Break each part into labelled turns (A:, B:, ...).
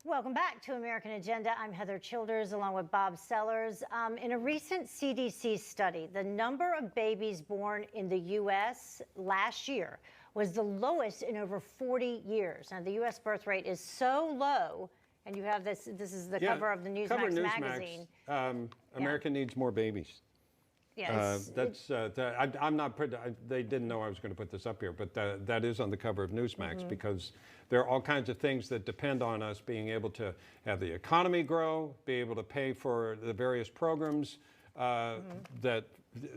A: Welcome back to American Agenda. I'm Heather Childers along with Bob Sellers. In a recent CDC study, the number of babies born in the U.S. last year was the lowest in over 40 years. Now, the U.S. birth rate is so low, and you have this is the cover of the Newsmax magazine.
B: America needs more babies.
A: Yes.
B: I'm not. They didn't know I was going to put this up here, but that is on the cover of Newsmax because there are all kinds of things that depend on us being able to have the economy grow, be able to pay for the various programs that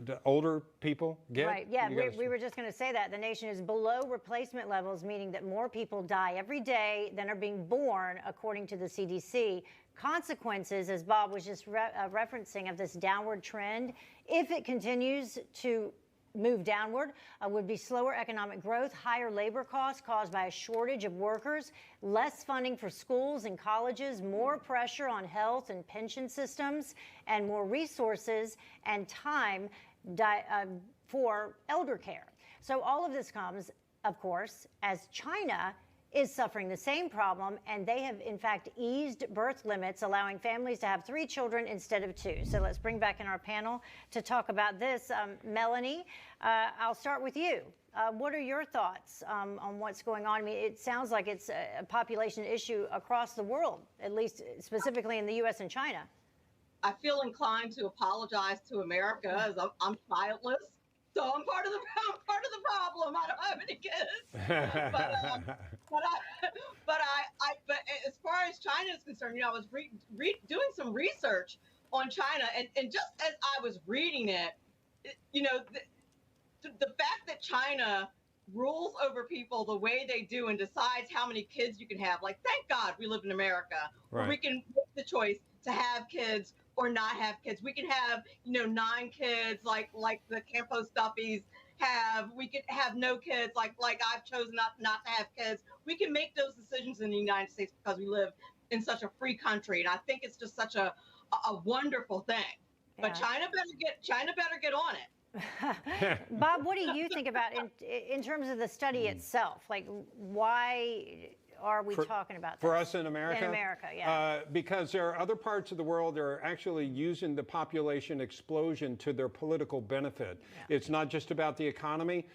B: the older people get.
A: Right. Yeah. We were just going to say that the nation is below replacement levels, meaning that more people die every day than are being born, according to the CDC. Consequences, as Bob was just referencing, of this downward trend, if it continues to move downward, would be slower economic growth, higher labor costs caused by a shortage of workers, less funding for schools and colleges, more pressure on health and pension systems, and more resources and time for elder care. So all of this comes, of course, as China is suffering the same problem, and they have, in fact, eased birth limits, allowing families to have 3 children instead of 2. So let's bring back in our panel to talk about this. Melanie, I'll start with you. What are your thoughts on what's going on? I mean, it sounds like it's a population issue across the world, at least specifically in the U.S. and China.
C: I feel inclined to apologize to America as I'm childless. So I'm part of the problem. I don't have any kids, but as far as China is concerned, I was doing some research on China, and just as I was reading it, the fact that China rules over people the way they do and decides how many kids you can have, like, thank God we live in America, where we can make the choice to have kids or not have kids. We can have, 9 kids like the Campo Stuffies have. We could have no kids like I've chosen not to have kids. We can make those decisions in the United States because we live in such a free country. And I think it's just such a wonderful thing. Yeah. But China better get on it.
A: Bob, what do you think about in terms of the study itself? Like, why are we talking about this?
B: For us in America?
A: In America, yeah.
B: Because there are other parts of the world that are actually using the population explosion to their political benefit. Yeah. It's not just about the economy.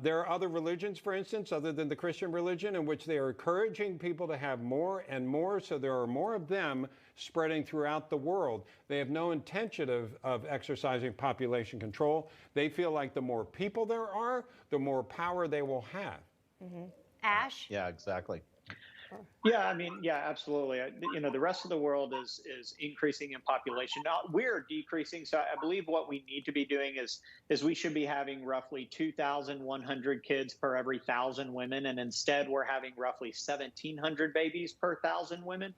B: There are other religions, for instance, other than the Christian religion, in which they are encouraging people to have more and more, so there are more of them spreading throughout the world. They have no intention of exercising population control. They feel like the more people there are, the more power they will have.
A: Ash?
D: Yeah, exactly.
E: Yeah, I mean, yeah, absolutely. The rest of the world is increasing in population. Now, we're decreasing. So I believe what we need to be doing is we should be having roughly 2,100 kids per every 1,000 women. And instead, we're having roughly 1,700 babies per 1,000 women.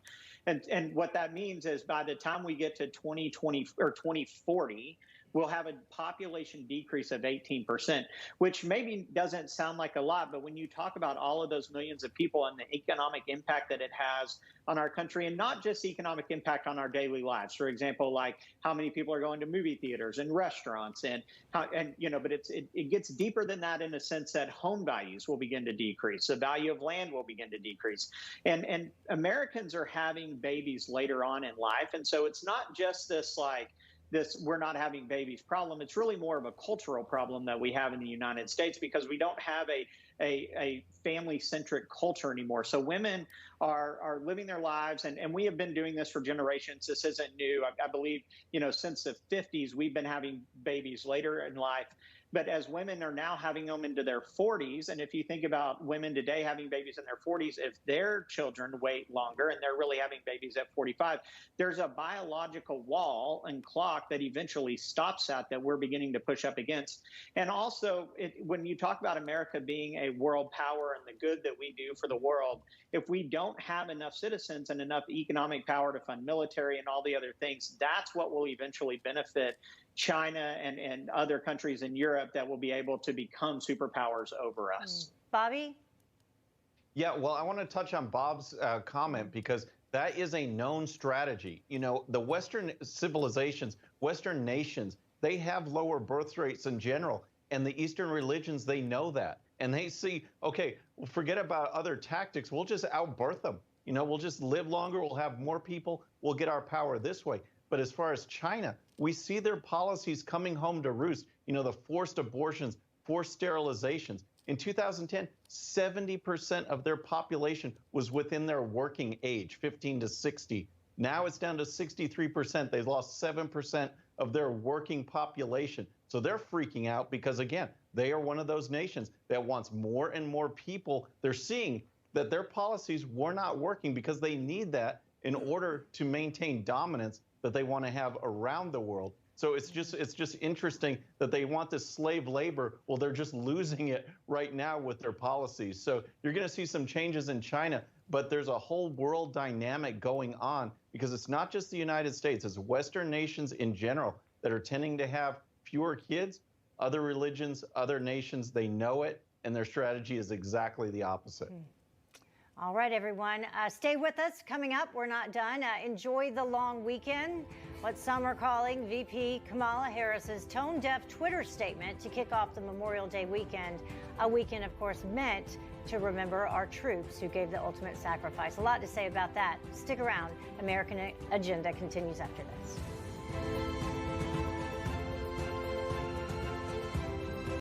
E: And what that means is by the time we get to 2020 or 2040, we'll have a population decrease of 18%, which maybe doesn't sound like a lot, but when you talk about all of those millions of people and the economic impact that it has on our country, and not just economic impact on our daily lives, for example, like how many people are going to movie theaters and restaurants, but it gets deeper than that in the sense that home values will begin to decrease, the value of land will begin to decrease, and Americans are having babies later on in life, and so it's not just this we're not having babies problem. It's really more of a cultural problem that we have in the United States because we don't have a family-centric culture anymore. So women are living their lives, and we have been doing this for generations. This isn't new. I believe, since the 50s, we've been having babies later in life. But as women are now having them into their 40s, and if you think about women today having babies in their 40s, if their children wait longer and they're really having babies at 45, there's a biological wall and clock that eventually stops that we're beginning to push up against. And also, when you talk about America being a world power and the good that we do for the world, if we don't have enough citizens and enough economic power to fund military and all the other things, that's what will eventually benefit China and other countries in Europe that will be able to become superpowers over us.
A: Bobby?
D: Yeah, well, I want to touch on Bob's comment because that is a known strategy. The Western civilizations, Western nations, they have lower birth rates in general, and the Eastern religions, they know that. and they see, okay, well, forget about other tactics. We'll just outbirth them. You know, we'll just live longer. We'll have more people. We'll get our power this way. But as far as China, we see their policies coming home to roost. You know, the forced abortions, forced sterilizations. In 2010, 70% of their population was within their working age, 15 to 60. Now it's down to 63%. They've lost 7% of their working population. So they're freaking out because, again, they are one of those nations that wants more and more people. They're seeing that their policies were not working because they need that in order to maintain dominance that they want to have around the world. So it's just interesting that they want this slave labor. Well, they're just losing it right now with their policies. So you're going to see some changes in China, but there's a whole world dynamic going on because it's not just the United States, it's Western nations in general that are tending to have fewer kids. Other religions, other nations, they know it, and their strategy is exactly the opposite.
A: All right, everyone. Stay with us. Coming up, we're not done. Enjoy the long weekend. What some are calling VP Kamala Harris's tone-deaf Twitter statement to kick off the Memorial Day weekend. A weekend, of course, meant to remember our troops who gave the ultimate sacrifice. A lot to say about that. Stick around. American Agenda continues after this.